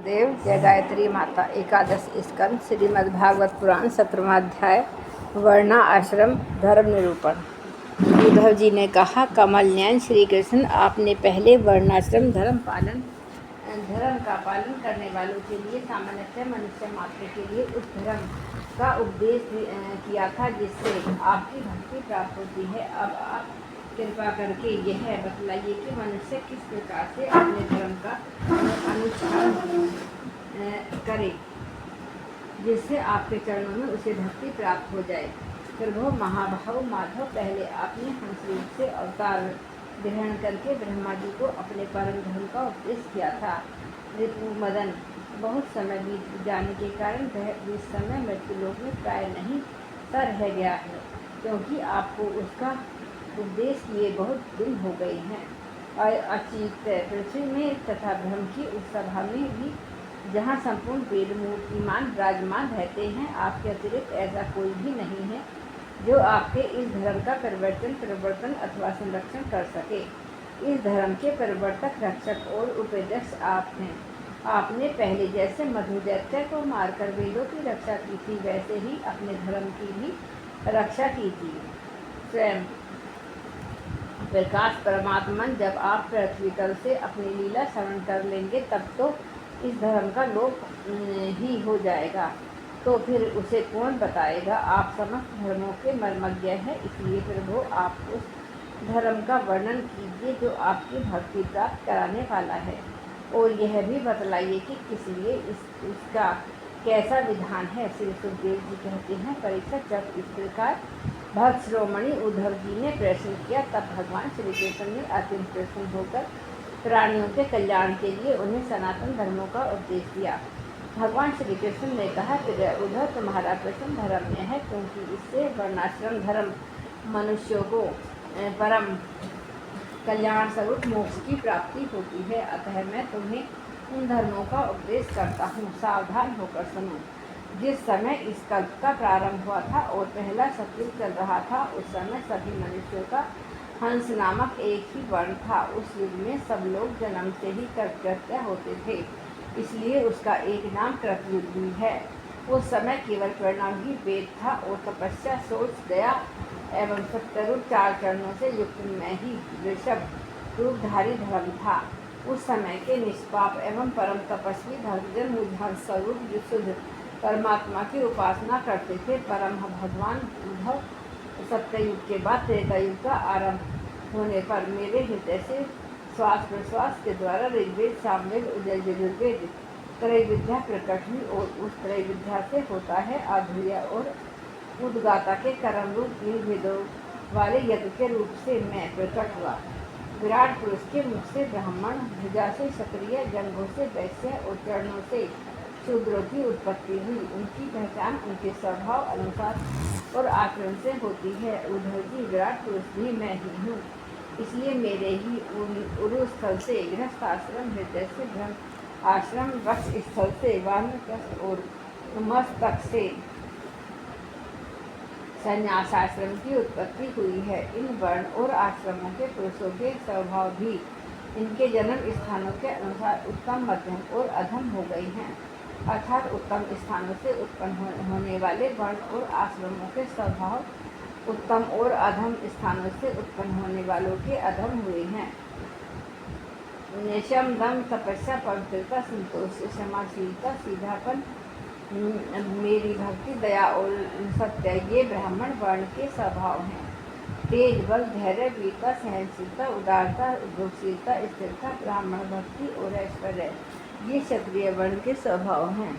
सुखदेव जय गायत्री माता। एकादश स्कंद श्रीमद्भागवत पुराण 17वां अध्याय वर्णा आश्रम धर्म निरूपण। उद्धव जी ने कहा, कमल नयन श्री कृष्ण, आपने पहले वर्णाश्रम धर्म का पालन करने वालों के लिए सामान्यतः मनुष्य मात्र के लिए उस धर्म का उपदेश किया था जिससे आपकी भक्ति प्राप्त होती है। अब आप कृपा करके यह बतलाइए कि मनुष्य किस प्रकार से अपने धर्म का अनुष्ठान करे जिससे आपके चरणों में उसे भक्ति प्राप्त हो जाए। प्रभु महाभाव माधव, पहले आपने हंस रूप से अवतार ग्रहण करके ब्रह्मा जी को अपने परम धर्म का उपदेश किया था। ऋतु मदन बहुत समय बीत जाने के कारण वह इस समय मृत्युलोक में प्राय नहीं सा रह गया है, क्योंकि आपको उसका उपदेश किए बहुत दिन हो गए हैं। और अचित पृथ्वी में तथा ब्रह्म की उस सभा में भी जहाँ संपूर्ण वेद मूर्तिमान विराजमान रहते हैं, आपके अतिरिक्त ऐसा कोई भी नहीं है जो आपके इस धर्म का परिवर्तन अथवा संरक्षण कर सके। इस धर्म के परिवर्तक, रक्षक और उपेदक्ष आप हैं। आपने पहले जैसे मधु दैत्य को मारकर वेदों की रक्षा की थी, वैसे ही अपने धर्म की भी रक्षा की थी। स्वयं प्रकाश परमात्मन जब आप पृथ्वी तल से अपनी लीला श्रवण कर लेंगे, तब तो इस धर्म का लोप ही हो जाएगा, तो फिर उसे कौन बताएगा। आप समस्त धर्मों के मर्मज्ञ हैं, इसलिए प्रभु आप उस धर्म का वर्णन कीजिए जो आपकी भक्ति प्राप्त कराने वाला है, और यह भी बतलाइए कि किस लिए इसका कैसा विधान है। श्री सुखदेव जी कहते हैं, परीक्षक, जब इस प्रकार भक्त शिरोमणि उद्धव जी ने प्रश्न किया, तब भगवान श्री कृष्ण ने अत्यंत प्रसन्न होकर प्राणियों के कल्याण के लिए उन्हें सनातन धर्मों का उपदेश दिया। भगवान श्री कृष्ण ने कहा, उद्धव, तुम्हारा प्रश्न धर्मनीय है, क्योंकि इससे वर्णाश्रम धर्म मनुष्यों को परम कल्याण स्वरूप मोक्ष की प्राप्ति होती है। अतः मैं तुम्हें उन धर्मों का उपदेश करता हूँ, सावधान होकर सुनो। जिस समय इस कल्प का प्रारंभ हुआ था और पहला सतयुग चल रहा था, उस समय सभी मनुष्यों का हंस नामक एक ही वर्ण था। उस युग में सब लोग जन्म से ही कृतकृत्य होते थे, इसलिए उसका एक नाम कृतयुग भी है। उस समय केवल प्रणव ही वेद था और तपस्या, सोच, दया एवं सत्य चार चरणों से युक्त में ही ऋषभ रूपधारी धर्म था। उस समय के निष्पाप एवं परम तपस्वी भक्तजन मुझ हंस स्वरूप शुद्ध परमात्मा की उपासना करते थे। परम भगवान उद्धव, सत्ययुग के बाद त्रेतायुग का आरंभ होने पर मेरे हृदय से श्वास प्रश्वास के द्वारा ऋग्वेद, सामवेद, यजुर्वेद त्रैविद्या प्रकट हुई, और उस त्रैविद्या से होता है आधुर्य और उद्गाता के कर्म रूप तीन भेदों वाले यज्ञ के रूप से मैं प्रकट हुआ। विराट पुरुष के मुख से ब्राह्मण, भुजा से क्षत्रिय, जंघों से वैश्य और चरणों से शूद्रों की उत्पत्ति हुई। उनकी पहचान उनके स्वभाव अनुसार और आचरण से होती है। उद्धव जी, विराट पुरुष भी मैं ही हूँ, इसलिए मेरे ही उरु स्थल से गृहस्थ आश्रम, हृदय से ब्रह्म आश्रम, वक्ष स्थल से वानप्रस्थ और मस्तक से संन्यास आश्रम की उत्पत्ति हुई है। इन वर्ण और आश्रमों के पुरुषों के स्वभाव भी इनके जन्म स्थानों के अनुसार उत्तम, मध्यम और अधम हो गए हैं। अर्थात उत्तम स्थानों से उत्पन्न होने वाले वर्ण और आश्रमों के स्वभाव उत्तम और अधम स्थानों से उत्पन्न होने वालों के अधम हुए हैं। शम, दम, तपस्या, पवित्रता, संतोष, क्षमाशीलता, सीधापन, मेरी भक्ति, दया और सत्य, ये ब्राह्मण वर्ण के स्वभाव हैं। तेज, बल, धैर्य, वीरता, सहनशीलता, उदारता, उद्योगशीलता, स्थिरता, ब्राह्मण भक्ति और ऐश्वर्य, ये क्षत्रिय वर्ण के स्वभाव हैं।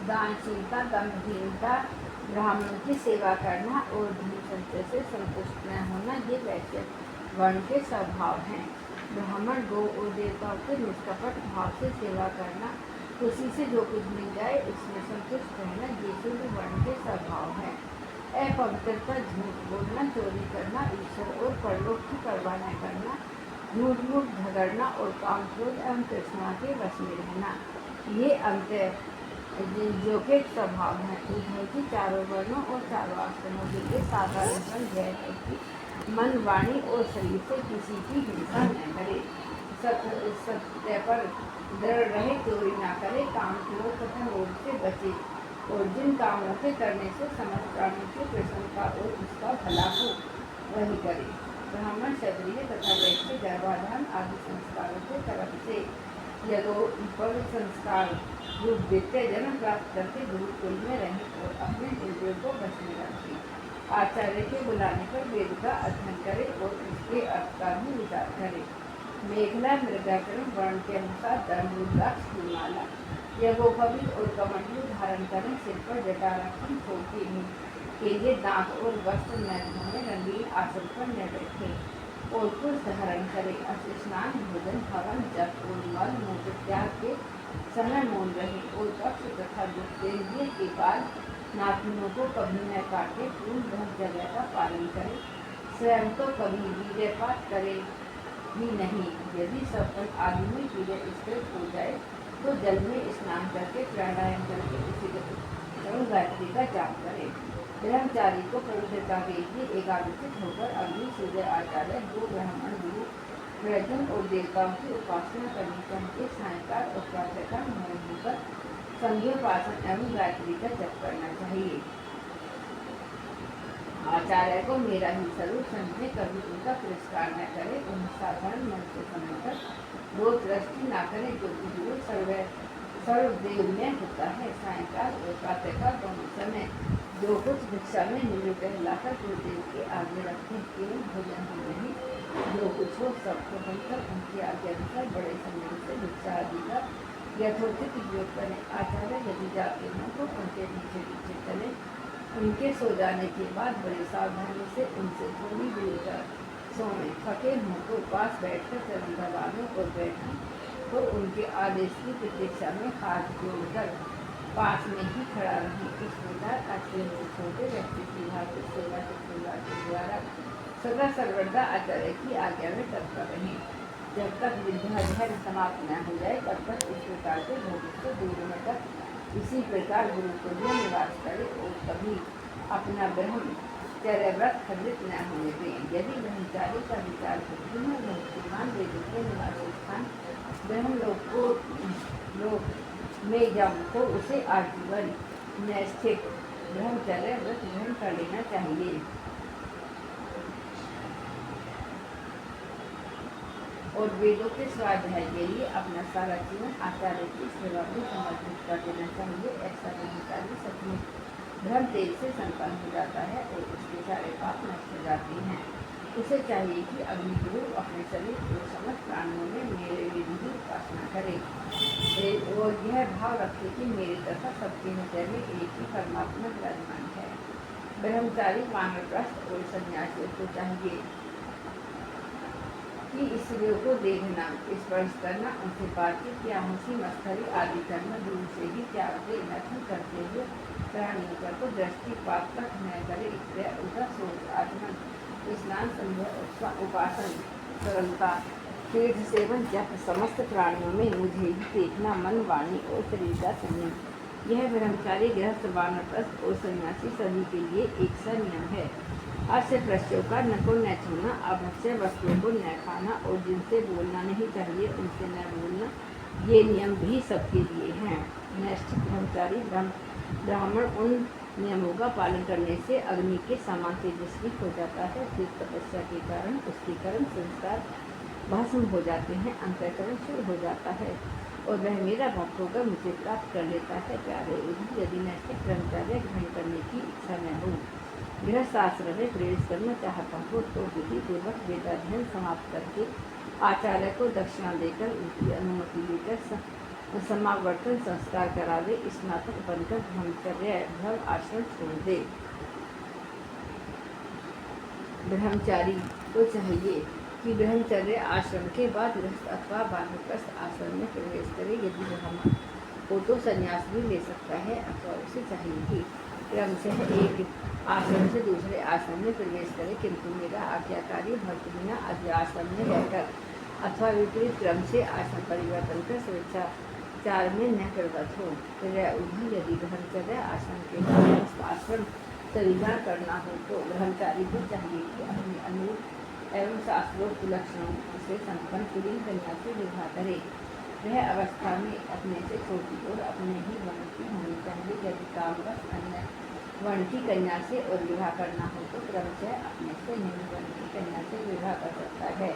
दानशीलता, दम्भहीनता, ब्राह्मण की सेवा करना और धन संचय से संतुष्ट न होना, ये वैश्य वर्ण के स्वभाव हैं। ब्राह्मण गौ और देवताओं के निष्कपट भाव से सेवा करना, उसी से जो कुछ मिल जाए उसमें संतुष्ट रहना, ये शुद्ध वर्ण के स्वभाव है। अपवित्रता, झूठ बोलना, चोरी करना, ईश्वर और परलोक की परवाह न करना, झूठ मूठ झगड़ना और काम, क्रोध एवं तृष्णा के वश में रहना, ये अंत्य जो के स्वभाव हैं। उद्धव जी, चारों वर्णों और चारों आश्रमों के लिए साधारण यह है कि मन, वाणी और शरीर से किसी की हिंसा न करे, सत्य पर दृढ़ रहे, चोरी न करे, काम क्रोध तथा लोभ से बचे और जिन कामों के करने से समस्त प्राणियों की प्रसन्नता और उसका भला हो वही करे। ब्राह्मण, क्षत्रिय तथा वैश्य गर्भाधान आदि संस्कारों के तरफ से यदोपरि संस्कार रूप विद्या जन्म प्राप्त करके गुरुकुल में रहे और अपने इंद्रियों को वश में रखे। आचार्य के बुलाने पर वेद का अध्ययन करे और उसके अर्थ का भी विचार करे। मेखला, मृगाकरण वर्ण के अनुसार धर्म, रुद्राक्ष की माला, यज्ञोपवीत और कमंडलू धारण करें, सिर पर जटा रखें, छोटी के लिए दांत और वस्त्र न धोने, रंगीन आसन पर न बैठे और कुछ धारण करे। स्नान, भोजन, हवन, जप और मल मूत्र त्याग के समय मौन रहे और कक्ष तथा गुप्तेंद्रिय के बाद नाखूनों को कभी न काटे, पूर्ण ब्रह्मचर्य का पालन करे, स्वयं तो कभी वीर्यपात करे ही नहीं। यदि सफल आदि में वीर्य स्थिर हो जाए तो जल में स्नान करके प्राणायाम करके उसी गायत्री का जाप करे। ब्रह्मचारी को पवित्रता के लिए एकाग्रचित होकर अग्नि, सूर्य, आचार्य, दो ब्राह्मण, गुरु, प्रजन और देवताओं की उपासना करनी चाहिए। सायंकाल और प्रातःकाल मौन होकर संध्योपासन एवं गायत्री का जप करना चाहिए। आचार्य को मेरा ही स्वरूप समझे, कभी उनका तिरस्कार न करे, उन्हें साधारण मन से समझकर रोज दृष्टि न करे, जो कि सर्वदेव में होता है। सायंकाल और प्रातःकाल दोनों समय जो कुछ भिक्षा में नीलू कहलाकर गुरुदेव के आगे रखें, केवल भोजन ही नहीं, जो कुछ हो सबको बनकर उनके आगे अनुसार बड़े सम्मान से भिक्षा आदि का यथोचित उपयोग करें। आचार्य यदि जाते हों तो उनके पीछे पीछे चले, उनके सो जाने के बाद बड़ी सावधानी से उनसे थोड़ी दूर कर सोएं। थके हों तो पास बैठकर चरण दबाने और बैठें तो उनके आदेश की प्रतीक्षा में हाथ जोड़कर पास में ही खड़ा रहें। इस प्रकार अत्यंत छोटे व्यक्ति की भांति सेवा के द्वारा सदा सर्वदा आचार्य की आज्ञा में तत्पर रहें। जब तक विद्याध्ययन समाप्त न हो जाए तब तक इस प्रकार से भोग से दूर रहकर इसी प्रकार गुरुकुल में निवास करे और कभी अपना ब्रह्मचर्य व्रत खंडित न होने दें। यदि ब्रह्मचारी का विचार बुद्धि में भक्तिमान वेदों के निवास स्थान ब्रह्मलोक में जब तो उसे आजीवन नैष्ठिक ब्रह्मचर्य व्रत ग्रहण कर लेना चाहिए और वेदों के स्वाध्याय के लिए अपना सारा जीवन आचार्य की सेवा में समर्पित कर देना चाहिए। ऐसा ब्रह्मचारी सचमुच धर्म तेज से संपन्न हो जाता है और उसके सारे पाप नष्ट हो जाते हैं। उसे चाहिए कि अग्निगुरु अपने शरीर और समस्त प्राणियों में मेरे विधि की उपासना करे और यह भाव रखे कि मेरे तथा सबके हृदय में एक ही परमात्मा विराजमान है। ब्रह्मचारी, वानप्रस्थ और सन्यासियों को चाहिए कि स्त्रियों को देखना, स्पर्श करना, उनसे बातचीत या हंसी मस्करी आदि करना दूर से ही त्याग दे। नखन करते हुए प्राणियों पर को दृष्टिपात तक न करे। उधर सोच, आचमन, स्नान, संध्या, उपासन, सरलता, तीर्थ सेवन, जप, समस्त प्राणियों में मुझे ही देखना, मन, वाणी और शरीर का संयम, यह ब्रह्मचारी, गृहस्थ, वानप्रस्थ और सन्यासी सभी के लिए एक सा नियम है। अस्य प्रश्नों का न को न छूना, अभक्ष्य वस्तुओं को न खाना और जिनसे बोलना नहीं चाहिए उनसे न बोलना, ये नियम भी सबके लिए हैं। नैष्ठिक ब्रह्मचारी ब्राह्मण उन नियमों का पालन करने से अग्नि के समान तेजस्वी हो जाता है। फिर तपस्या के कारण उसके कर्म संस्कार भस्म हो जाते हैं, अंतःकरण शुद्ध हो जाता है और वह मेरा भक्त होकर मुझे प्राप्त कर लेता है। प्यारे उन्हें यदि नैष्ठिक ब्रह्मचर्य ग्रहण करने की इच्छा न हो, गृहस्थ आश्रम में प्रवेश करना चाहता हो तो विधि पूर्वक वेदाध्ययन समाप्त करके आचार्य को दक्षिणा देकर उनकी अनुमति लेकर समावर्तन संस्कार करा दे, स्नातक बनकर ब्रह्मचर्य धर्म आश्रम छोड़ दे। ब्रह्मचारी को चाहिए कि ब्रह्मचर्य आश्रम के बाद गृहस्थ अथवा वानप्रस्थ आश्रम में प्रवेश करे। यदि ब्राह्मण हो तो संन्यास भी ले सकता है अथवा उसे चाहिए कि क्रम से एक आश्रम से दूसरे आश्रम में प्रवेश करे, किंतु मेरा आज्ञाकारी भक्त बिना आदि आश्रम में रहकर अथवा विपरीत क्रम से आश्रम परिवर्तन कर स्वेच्छाचार में न प्रवृत्त हो। यदि ब्रह्मचर्य आश्रम के बाद आश्रम स्वीकार करना हो तो ब्रह्मचारी को चाहिए कि अपने अनुरूप एवं शास्त्रोक्त लक्षणों से संपन्न कुलीन कन्या से विवाह करे। वह अवस्था में अपने से छोटी और अपने ही वर्ण की होनी चाहिए। यदि कामवश अन्य वर्ण की कन्या से और विवाह करना हो तो क्रमशः अपने से निम्न वर्ण की कन्या से विवाह कर सकता है।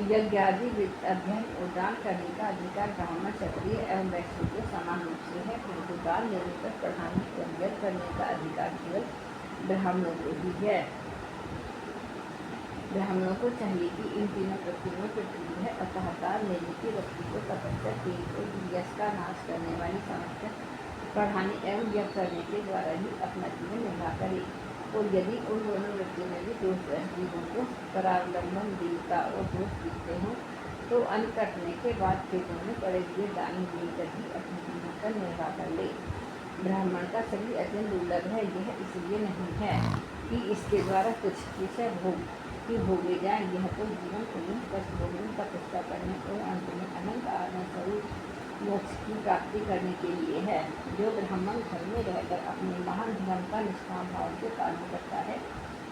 यज्ञ आदि अध्ययन और दान करने का अधिकार ब्राह्मण, क्षत्रिय एवं वैश्य को समान रूप से है, किंतु दान लेने पर पढ़ाने और यज्ञ करने का अधिकार केवल ब्राह्मणों को ही है। ब्राह्मणों को चाहिए कि इन तीनों वृत्तियों के प्रिय है, अतः दान लेने की वृत्ति को तपस्या, तेज और यश का नाश करने वाली समस्या पढ़ाने एवं यज्ञ करने के द्वारा ही अपना जीवन निर्वाह करे। और यदि उन दोनों वृत्तियों में भी दोष जीवों को परावलंबन, दीनता और दोष दिखते हों तो अन्न कटने के बाद खेतों में पड़े हुए दाने लेकर ही अपने जीवन का निर्वाह कर ले। ब्राह्मण का शरीर अत्यंत दुर्लभ है। यह इसलिए नहीं है कि इसके द्वारा कुछ विषय भोग की भोगे जाए, यह तो जीवन को कष्ट भोगने, तपस्या करने और अंत में अनंत आनंद स्वरूप मोक्ष की प्राप्ति करने के लिए है। जो ब्राह्मण घर में रहकर अपने महान धर्म का निष्काम भाव से पालन करता है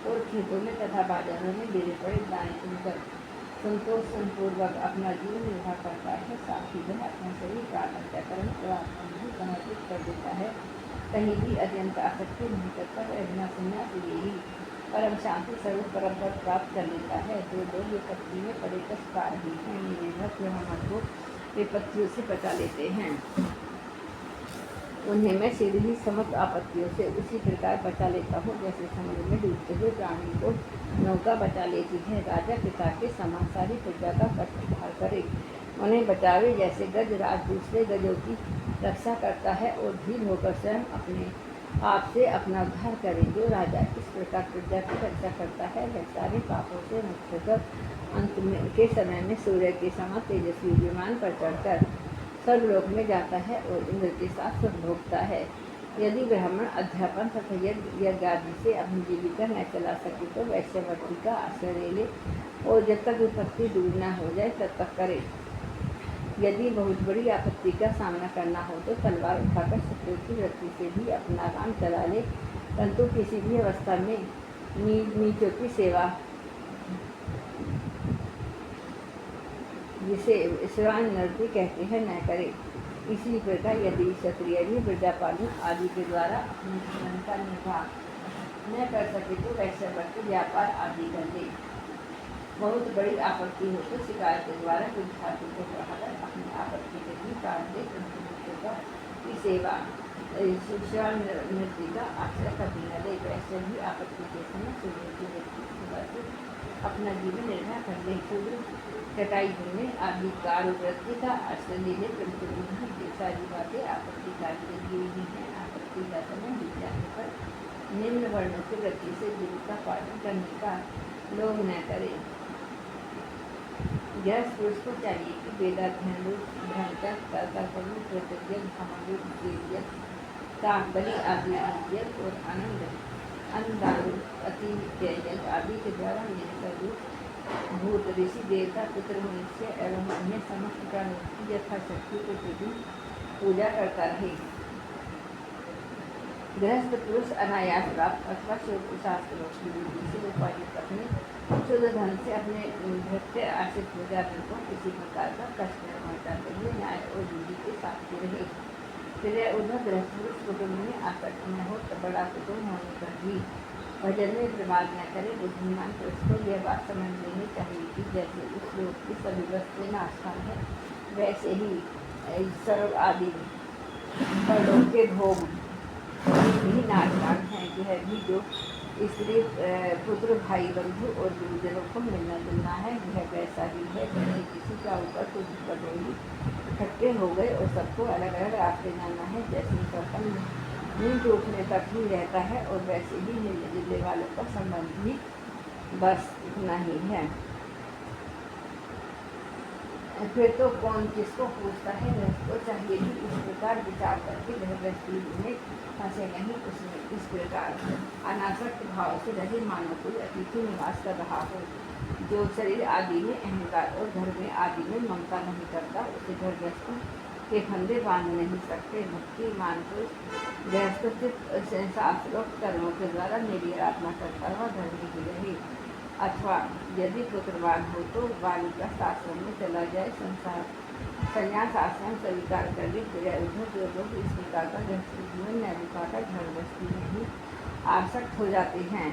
और खेतों में तथा बाजारों में गिरे पड़े दाने चुनकर संतोष पूर्वक अपना जीवन निर्वाह करता है, साथ ही वह अपना शरीर प्राण करने और आत्मा भी समर्पित कर देता है, कहीं भी अत्यंत आसक्ति नहीं करता, वह बिना संन्यास लिए ही परम शांति स्वरूप परम पद प्राप्त कर लेता है। जो लोग विपत्ति में पड़े कष्ट पा रहे हैं, मेरे भक्त मोहम्मद को विपत्तियों से बचा लेते हैं, उन्हें मैं सीधी ही समस्त आपत्तियों से उसी प्रकार बचा लेता हूँ जैसे समुद्र में डूबते हुए प्राणी को नौका बचा लेती है। राजा पिता के समान सारी प्रजा का कष्ट उद्धार करे, उन्हें बचावे, जैसे गज राज दूसरे गजों की रक्षा करता है और धीर होकर स्वयं अपने आप से अपना उद्धार करे। जो राजा इस प्रकार प्रजा की रक्षा करता है, वह सारे पापों से मुक्त होकर अंत में के समय में सूर्य के समान तेजस्वी विमान पर चढ़कर स्वर्गलोक में जाता है और इंद्र के साथ सुख भोगता है। यदि ब्राह्मण अध्यापन तथा यज्ञ आदि से अपनी जीविका न चला सके तो वैश्यवर्ती का आश्रय ले और जब तक विपत्ति दूर न हो जाए तब तक करे। यदि बहुत बड़ी आपत्ति का सामना करना हो तो तलवार उठाकर शत्रु की वृत्ति से भी अपना काम चला ले, परंतु किसी भी अवस्था में नीचों की सेवा, जिसे सेवानिवृत्ति कहते हैं, न करे। इसी प्रकार यदि क्षत्रिय भी प्रजापालन आदि के द्वारा अपने जीवन का निर्वाह न कर सके तो वैश्यवर्ती व्यापार आदि कर दे। बहुत बड़ी आपत्ति हो तो शिकार के द्वारा कुछ धातु को बढ़ाकर अपनी आपत्ति के भी काट दे, की सेवा सेवानिवृत्ति का आश्रय कभी न दे। वैसे भी आपत्ति के समय सूर्य की सेवा से अपना जीवन निर्वाह कर ले। शूद्र कटाई होने आदि कारुवृत्ति का आश्रय ले ले, परंतु ये सारी बातें आपत्ति काल के लिए ही है। आपत्ति का समय बीत जाने पर निम्न वर्णों की वृत्ति से गुरु का पालन करने का लोग न करे। यह पुरुष को चाहिए कि वेदाध्ययन रूप ब्रह्मचर्य, कर्तव्य, कृतज्ञ, भावरूप, काकबली आदि और आनंद अन्नदान, अतिथ्य आदि के द्वारा निरंतर रूप भूत, ऋषि, देवता, पितृ, मनुष्य एवं अन्य समस्त प्राणियों की यथाशक्ति प्रतिदिन पूजा करता रहे। गृहस्थ पुरुष अनायास प्राप्त अथवा शास्त्रों की विधि से उपार्जित अपने शुद्ध धन से अपने भृत्य आश्रित प्रजाजन को किसी प्रकार का कष्ट न पहुँचाते हुए न्याय और विधि के साथ रहे। फिर उधर गृहस्थ पुरुष कुटुंब में आसक्त न हो तो बड़ा कुटुंब होने पर भी भजन में प्रमाद न करे। बुद्धिमान पुरुष को यह बात समझ लेनी चाहिए कि जैसे उस लोक की सभी वस्तुएं नाशवान है, वैसे ही सर्व आदि परलोक के भोग भी नाशवान है। यह भी जो स्त्री, पुत्र, भाई, बंधु और गुरुजनों को मिलना जुलना है, यह वैसा ही है जैसे किसी का ऊपर कुछ कटोरी इकट्ठे हो गए और सबको अलग अलग रास्ते जाना है। जैसे सपन नींद उठने तक ही रहता है और वैसे ही मिलने जुलने वालों का संबंध भी बस इतना ही है। फिर तो कौन किसको पूछता है। तो चाहिए कि इस प्रकार विचार करके गृहस्थी में फंसे नहीं। उसमें इस प्रकार अनासक्त भाव से रहे मानो कोई अतिथि निवास कर रहा हो। जो शरीर आदि में अहंकार और घर में आदि में ममता नहीं करता, उसे गृहस्थ के फंदे बांध नहीं सकते। भक्तिमान पुरुष गृहस्थ शास्त्रोक्त कर्मों के द्वारा मेरी आराधना करता हुआ धर्मी ही रहे। अथवा यदि पुत्रवान हो तो बालिका आश्रम में चला जाए, संन्यास आश्रम स्वीकार कर ले, फिर उधर जो लोग इस प्रकार का गृहस्थ जीवन में अभिपाकर घर बस्ती में ही आसक्त हो जाते हैं,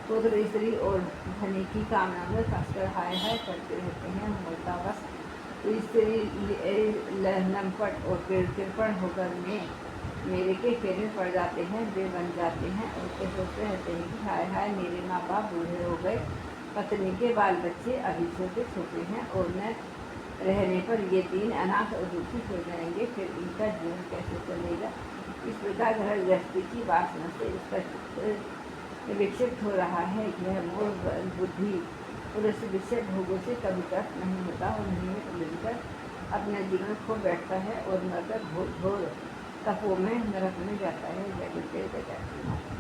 पुत्र स्त्री और धनी की कामना में फंसकर हाय हाय करते रहते हैं। मूर्तावश स्त्री लंपट और कृपण होकर मेरे के फेरे पड़ जाते हैं, वे बन जाते हैं और वे सोचते रहते हैं कि हाय हाय मेरे माँ बाप बूढ़े हो गए, पत्नी के बाल बच्चे अभी छोटे छोटे हैं और न रहने पर ये तीन अनाथ और दुखी हो जाएंगे, फिर इनका जीवन कैसे चलेगा। इस प्रकार घर गृहस्थी की वासना से इसका चित्त विक्षिप्त हो रहा है। यह मूल बुद्धि पुरुष विषय भोगों से कभी तक नहीं होता और नियमित मिलकर अपना जीवन खो बैठता है और मरकर घोर तपों में नरक में जाता है। जय गुरुदेव जय।